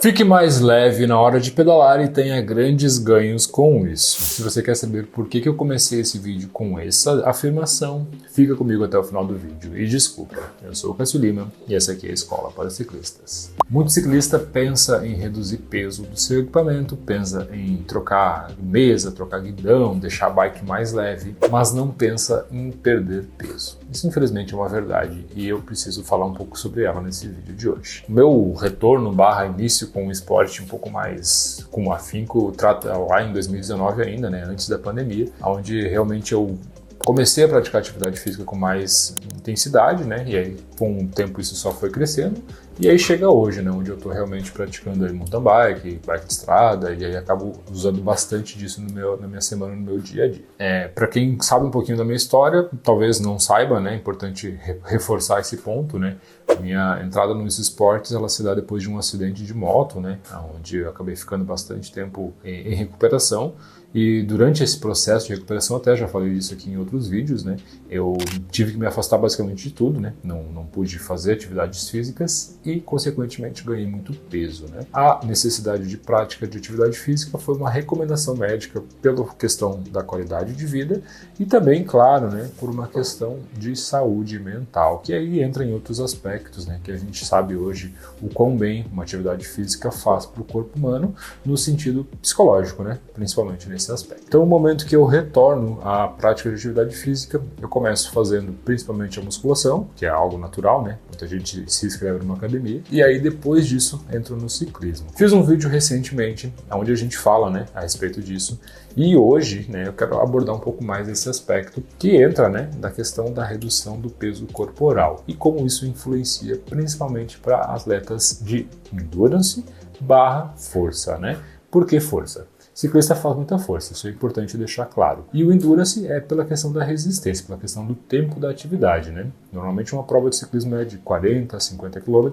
Fique mais leve na hora de pedalar e tenha grandes ganhos com isso. Se você quer saber por que eu comecei esse vídeo com essa afirmação, fica comigo até o final do vídeo. E desculpa, eu sou o Cássio Lima e essa aqui é a Escola para Ciclistas. Muito ciclista pensa em reduzir peso do seu equipamento, pensa em trocar mesa, trocar guidão, deixar a bike mais leve, mas não pensa em perder peso. Isso infelizmente é uma verdade e eu preciso falar um pouco sobre ela nesse vídeo de hoje. O meu retorno / início com o esporte um pouco mais com afinco trata lá em 2019 ainda, né, antes da pandemia, onde realmente eu comecei a praticar atividade física com mais intensidade, né? E aí, com o tempo, isso só foi crescendo. E aí chega hoje, né? Onde eu estou realmente praticando aí mountain bike, bike de estrada, e aí acabo usando bastante disso na minha semana, no meu dia a dia. Para quem sabe um pouquinho da minha história, talvez não saiba, né? É importante reforçar esse ponto, né? Minha entrada nos esportes, ela se dá depois de um acidente de moto, né? Onde eu acabei ficando bastante tempo em recuperação. E durante esse processo de recuperação, até já falei disso aqui em outros vídeos, né? Eu tive que me afastar basicamente de tudo, né? Não pude fazer atividades físicas e, consequentemente, ganhei muito peso, né? A necessidade de prática de atividade física foi uma recomendação médica pela questão da qualidade de vida e também, claro, né? Por uma questão de saúde mental, que aí entra em outros aspectos, né? Que a gente sabe hoje o quão bem uma atividade física faz para o corpo humano no sentido psicológico, né? Principalmente nesse aspecto. Então, no momento que eu retorno à prática de atividade física, eu começo fazendo principalmente a musculação, que é algo natural, né? Muita gente se inscreve numa academia, e aí depois disso entro no ciclismo. Fiz um vídeo recentemente, onde a gente fala, né, a respeito disso, e hoje, né, eu quero abordar um pouco mais esse aspecto que entra, né, da questão da redução do peso corporal e como isso influencia principalmente para atletas de endurance / força, né? Por que força? Ciclista faz muita força, isso é importante deixar claro. E o endurance é pela questão da resistência, pela questão do tempo da atividade, né? Normalmente uma prova de ciclismo é de 40 a 50 km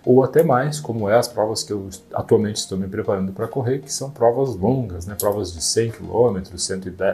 ou até mais, como é as provas que eu atualmente estou me preparando para correr, que são provas longas, né? Provas de 100 km,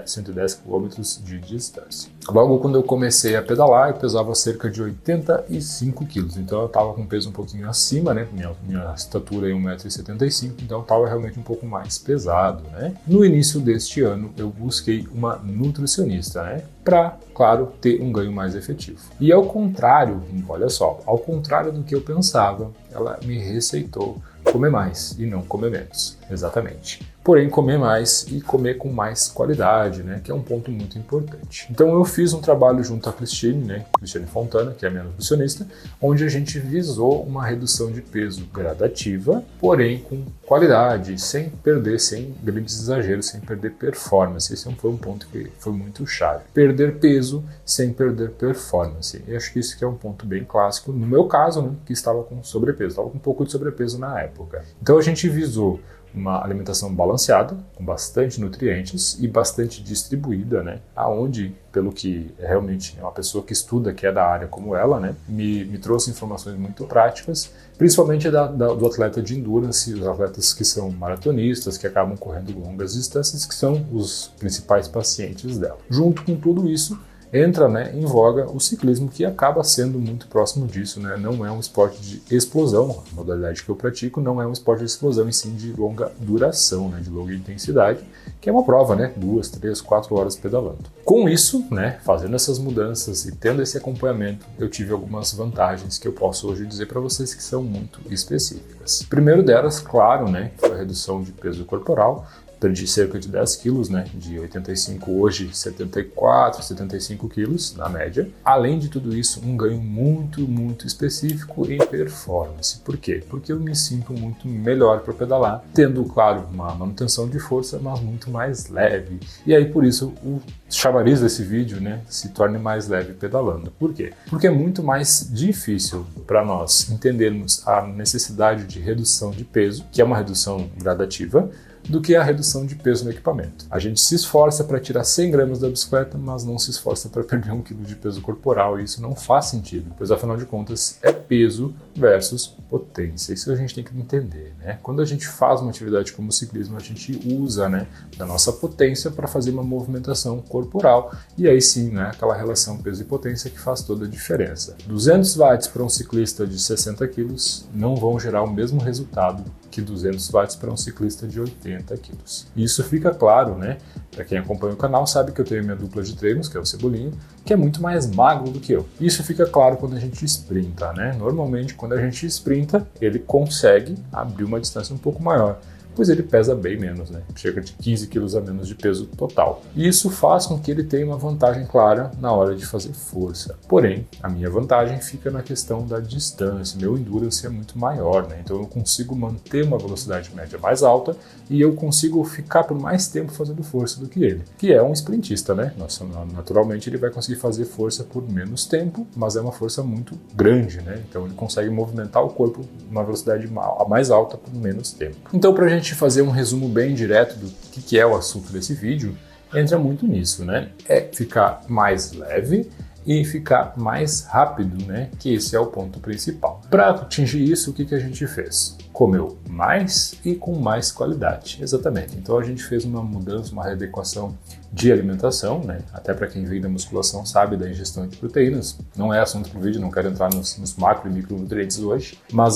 110 km de distância. Logo quando eu comecei a pedalar, eu pesava cerca de 85 kg, então eu estava com peso um pouquinho acima, né? Minha estatura é 1,75 m, então eu estava realmente um pouco mais pesado, né? No início deste ano, eu busquei uma nutricionista, né? Para, claro, ter um ganho mais efetivo. E ao contrário, olha só, ao contrário do que eu pensava, ela me receitou comer mais e não comer menos, exatamente. Porém, comer mais e comer com mais qualidade, né? Que é um ponto muito importante. Então eu fiz um trabalho junto à Cristine, né? Cristine Fontana, que é a minha nutricionista, onde a gente visou uma redução de peso gradativa, porém com qualidade, sem perder, sem grandes exageros, sem perder performance. Esse foi um ponto que foi muito chave. Perder peso sem perder performance. E acho que isso que é um ponto bem clássico, no meu caso, né? Que estava com sobrepeso, estava com um pouco de sobrepeso na época. Então a gente visou uma alimentação balanceada, com bastante nutrientes e bastante distribuída, né? Aonde, pelo que realmente é uma pessoa que estuda, que é da área como ela, né? Me trouxe informações muito práticas, principalmente do atleta de endurance, os atletas que são maratonistas, que acabam correndo longas distâncias, que são os principais pacientes dela. Junto com tudo isso, entra, né, em voga o ciclismo, que acaba sendo muito próximo disso, né? Não é um esporte de explosão, a modalidade que eu pratico não é um esporte de explosão, e sim de longa duração, né, de longa intensidade, que é uma prova, né, 2, 3, 4 horas pedalando. Com isso, né, fazendo essas mudanças e tendo esse acompanhamento, eu tive algumas vantagens que eu posso hoje dizer para vocês que são muito específicas. Primeiro delas, claro, né, foi a redução de peso corporal. Perdi cerca de 10 quilos, né? De 85 hoje, 74, 75 quilos na média. Além de tudo isso, um ganho muito específico em performance. Por quê? Porque eu me sinto muito melhor para pedalar, tendo, claro, uma manutenção de força, mas muito mais leve. E aí, por isso, o chamariz desse vídeo, né, se torne mais leve pedalando. Por quê? Porque é muito mais difícil para nós entendermos a necessidade de redução de peso, que é uma redução gradativa, do que a redução de peso no equipamento. A gente se esforça para tirar 100 gramas da bicicleta, mas não se esforça para perder 1 quilo de peso corporal, e isso não faz sentido, pois afinal de contas é peso versus potência. Isso a gente tem que entender, né? Quando a gente faz uma atividade como o ciclismo, a gente usa, né, da nossa potência para fazer uma movimentação corporal, e aí sim, né, aquela relação peso e potência que faz toda a diferença. 200 watts para um ciclista de 60 quilos não vão gerar o mesmo resultado que 200 watts para um ciclista de 80 quilos. E isso fica claro, né? Para quem acompanha o canal sabe que eu tenho minha dupla de treinos, que é o Cebolinha, que é muito mais magro do que eu. Isso fica claro quando a gente sprinta, né? Normalmente, quando a gente sprinta, ele consegue abrir uma distância um pouco maior, pois ele pesa bem menos, né? Chega de 15 quilos a menos de peso total. E isso faz com que ele tenha uma vantagem clara na hora de fazer força. Porém, a minha vantagem fica na questão da distância. Meu endurance é muito maior, né? Então eu consigo manter uma velocidade média mais alta e eu consigo ficar por mais tempo fazendo força do que ele, que é um sprintista, né? Nossa, naturalmente ele vai conseguir fazer força por menos tempo, mas é uma força muito grande, né? Então ele consegue movimentar o corpo numa velocidade mais alta por menos tempo. Então, pra gente fazer um resumo bem direto do que é o assunto desse vídeo, entra muito nisso, né? É ficar mais leve e ficar mais rápido, né? Que esse é o ponto principal. Para atingir isso, o que a gente fez? Comeu mais e com mais qualidade. Exatamente. Então a gente fez uma mudança, uma readequação de alimentação, né? Até para quem vem da musculação sabe da ingestão de proteínas. Não é assunto para o vídeo, não quero entrar nos macro e micronutrientes hoje, mas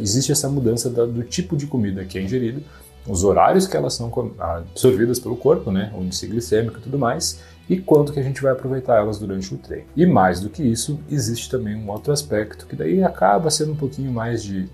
existe essa mudança do tipo de comida que é ingerida, os horários que elas são absorvidas pelo corpo, né? O índice glicêmico e tudo mais, e quanto que a gente vai aproveitar elas durante o treino. E mais do que isso, existe também um outro aspecto que daí acaba sendo um pouquinho mais de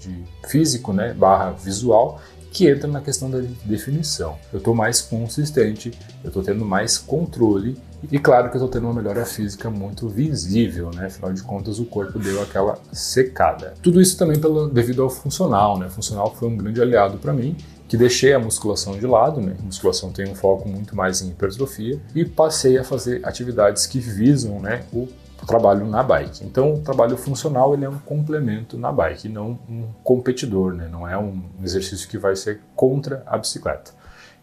físico, né, barra visual, que entra na questão da definição. Eu estou mais consistente, eu estou tendo mais controle e claro que eu estou tendo uma melhora física muito visível, né? Afinal de contas o corpo deu aquela secada. Tudo isso também devido ao funcional, né? O funcional foi um grande aliado para mim, que deixei a musculação de lado, né? A musculação tem um foco muito mais em hipertrofia e passei a fazer atividades que visam, né, o trabalho na bike. Então o trabalho funcional ele é um complemento na bike, não um competidor, né? Não é um exercício que vai ser contra a bicicleta.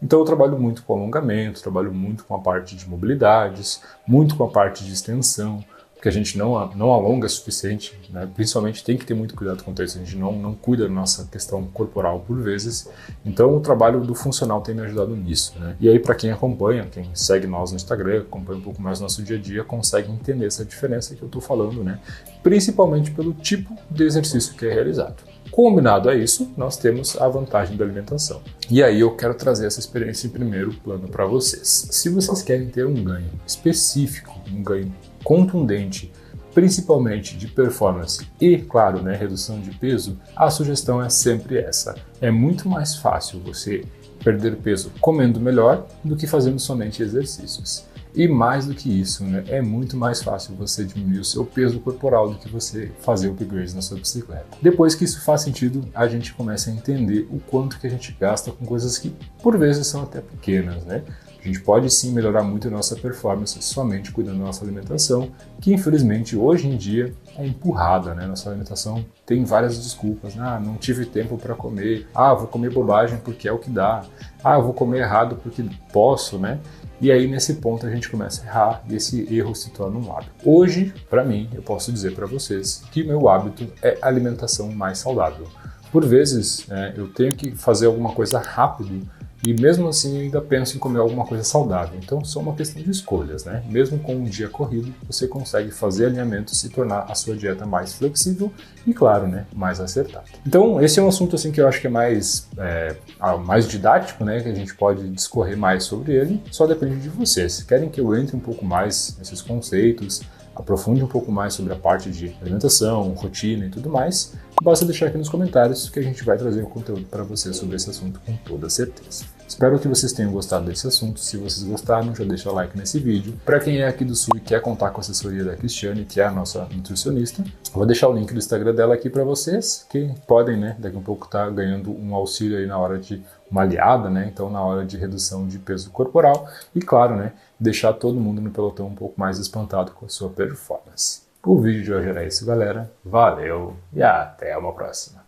Então eu trabalho muito com alongamento, trabalho muito com a parte de mobilidades, muito com a parte de extensão, porque a gente não alonga o suficiente, né? Principalmente tem que ter muito cuidado com isso, a gente não cuida da nossa questão corporal por vezes, então o trabalho do funcional tem me ajudado nisso, né? E aí para quem acompanha, quem segue nós no Instagram, acompanha um pouco mais o nosso dia a dia, consegue entender essa diferença que eu estou falando, né? Principalmente pelo tipo de exercício que é realizado. Combinado a isso, nós temos a vantagem da alimentação. E aí eu quero trazer essa experiência em primeiro plano para vocês. Se vocês querem ter um ganho específico, um ganho contundente, principalmente de performance e, claro, né, redução de peso, a sugestão é sempre essa. É muito mais fácil você perder peso comendo melhor do que fazendo somente exercícios. E mais do que isso, né, é muito mais fácil você diminuir o seu peso corporal do que você fazer o upgrade na sua bicicleta. Depois que isso faz sentido, a gente começa a entender o quanto que a gente gasta com coisas que por vezes são até pequenas, né? A gente pode sim melhorar muito a nossa performance somente cuidando da nossa alimentação, que infelizmente hoje em dia é empurrada, né? Nossa alimentação tem várias desculpas. Ah, não tive tempo para comer. Ah, vou comer bobagem porque é o que dá. Ah, eu vou comer errado porque posso, né? E aí nesse ponto a gente começa a errar e esse erro se torna um hábito. Hoje, para mim, eu posso dizer para vocês que meu hábito é alimentação mais saudável. Por vezes, eu tenho que fazer alguma coisa rápido e mesmo assim ainda penso em comer alguma coisa saudável. Então só uma questão de escolhas, né? Mesmo com um dia corrido, você consegue fazer alinhamentos e tornar a sua dieta mais flexível e, claro, né, mais acertada. Então esse é um assunto assim que eu acho que é mais didático, né? Que a gente pode discorrer mais sobre ele. Só depende de vocês. Se querem que eu entre um pouco mais nesses conceitos, aprofunde um pouco mais sobre a parte de alimentação, rotina e tudo mais, basta deixar aqui nos comentários que a gente vai trazer um conteúdo para vocês sobre esse assunto com toda certeza. Espero que vocês tenham gostado desse assunto. Se vocês gostaram, já deixa o like nesse vídeo. Para quem é aqui do Sul e quer contar com a assessoria da Cristiane, que é a nossa nutricionista, eu vou deixar o link do Instagram dela aqui para vocês, que podem, né, daqui a pouco estar ganhando um auxílio aí na hora de uma aliada, né, então na hora de redução de peso corporal e, claro, né, deixar todo mundo no pelotão um pouco mais espantado com a sua performance. O vídeo de hoje era isso, galera. Valeu e até uma próxima.